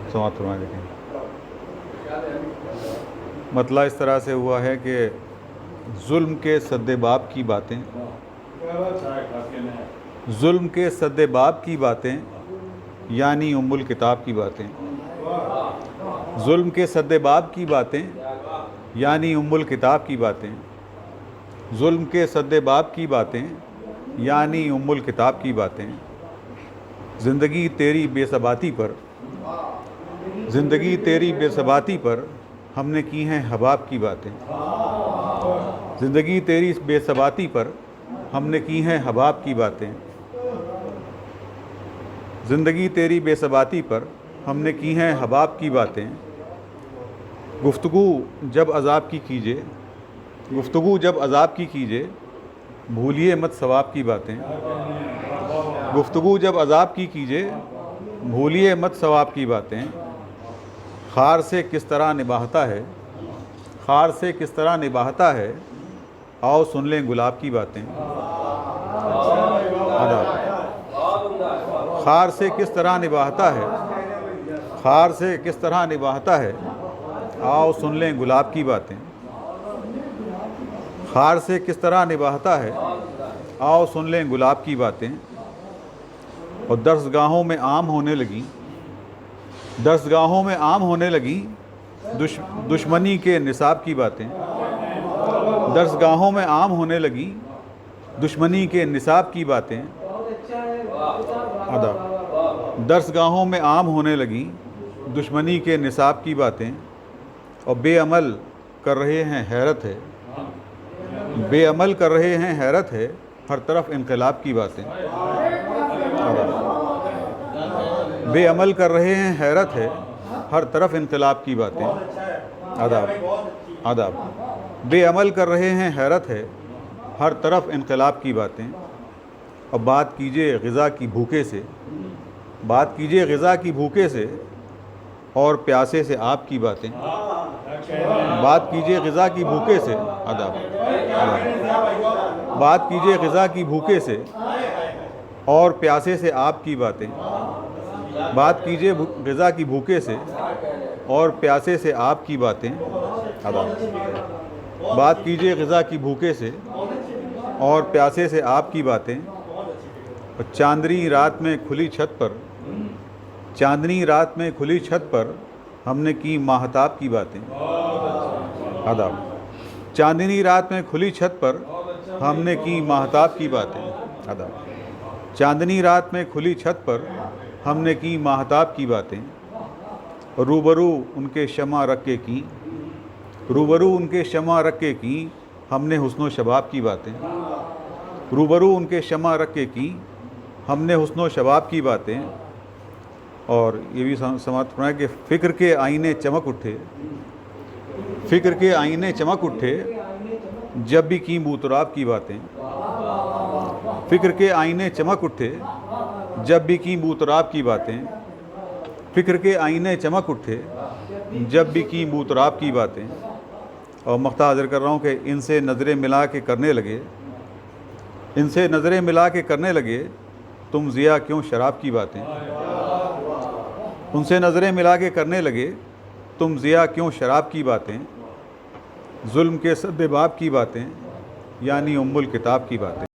समाप्त फरमाएं। देखें, मतला इस तरह से हुआ है कि जुल्म के सद्देबाब की बातें, जुल्म के सद्देबाब की बातें यानी उम्मुल किताब की बातें, जुल्म के सद्देबाब की बातें यानी उम्मुल किताब की बातें, जुल्म के सद्देबाब की बातें यानी उम्मुल किताब की बातें, ज़िंदगी तेरी बेसबाती पर, ज़िंदगी तेरी बेसबाती पर हमने की हैं हबाब की बातें, ज़िंदगी तेरी बेसबाती पर हमने की हैं हबाब की बातें, ज़िंदगी तेरी बेसबाती पर हमने की हैं हबाब की बातें, गुफ्तगू जब अज़ाब की कीजिए, गुफ्तगू जब अज़ाब की कीजिए, भूलिए मत सवाब की बातें, गुफ्तगू जब अज़ाब की कीजिए, भूलिए मत सवाब की बातें, खार से किस तरह निभाता है, खार से किस तरह निभाता है, आओ सुन लें गुलाब की बातें। खार से किस तरह निभाता है, खार से किस तरह निभाता है, आओ सुन लें गुलाब की बातें, खार से किस तरह निभाता है, आओ सुन लें गुलाब की बातें। और दर्सगाहों में आम होने लगी, दर्सगाहों में आम होने लगी दुश्मनी के निसाब की बातें, दर्सगाहों में आम होने लगी दुश्मनी के निसाब की बातें, दर्सगाहों में आम होने लगी दुश्मनी के निसाब की बातें। और बेअमल कर रहे हैं हैरत है, बेअमल कर रहे हैं हैरत है, हर तरफ इनकलाब की बातें, बेअमल कर रहे हैं हैरत है, हर तरफ इनकलाब की बातें। आदाब, बेअमल कर रहे हैं हैरत है, हर तरफ इनकलाब की बातें। और बात कीजिए ग़िज़ा की भूखे से, बात कीजिए ग़िज़ा की भूखे से और प्यासे से आपकी बातें, बात कीजिए ग़िज़ा की भूखे से, आदाब, बात कीजिए ग़िज़ा की भूखे से और प्यासे से आपकी बातें, बात कीजिए ग़िज़ा की भूखे से और प्यासे से आपकी बातें। आदाब, बात कीजिए ग़िज़ा की भूखे से और प्यासे से आपकी बातें। और चांदनी रात में खुली छत पर, चांदनी रात में खुली छत पर हमने की माहताब की बातें। आदाब, चांदनी रात में खुली छत पर हमने की माहताब की बातें। आदाब, चांदनी रात में खुली छत पर हमने की माहताब की बातें। रूबरू उनके शमा रख के की, रूबरू उनके शमा रख के की हमने हुस्नो शबाब की बातें, रूबरू उनके शमा रख के की हमने हुस्नो शबाब की बातें। और ये भी समाप्त होना है कि फ़िक्र के आईने चमक उठे, फ़िक्र के आईने चमक उठे जब भी की बूतराब की बातें, फ़िक्र के आईने चमक उठे जब भी की बूतराब की बातें, फ़िक्र के आईने चमक उठे जब भी की बूतराब की बातें। और मख्ता हाज़िर कर रहा हूँ कि इनसे नज़रें मिला के करने लगे, इनसे नज़रें मिला के करने लगे तुम ज़िया क्यों शराब की बातें, उनसे नज़रें मिला के करने लगे तुम ज़िया क्यों शराब की बातें। जुल्म के सद्देबाब की बातें यानी उम्मुल किताब की बातें।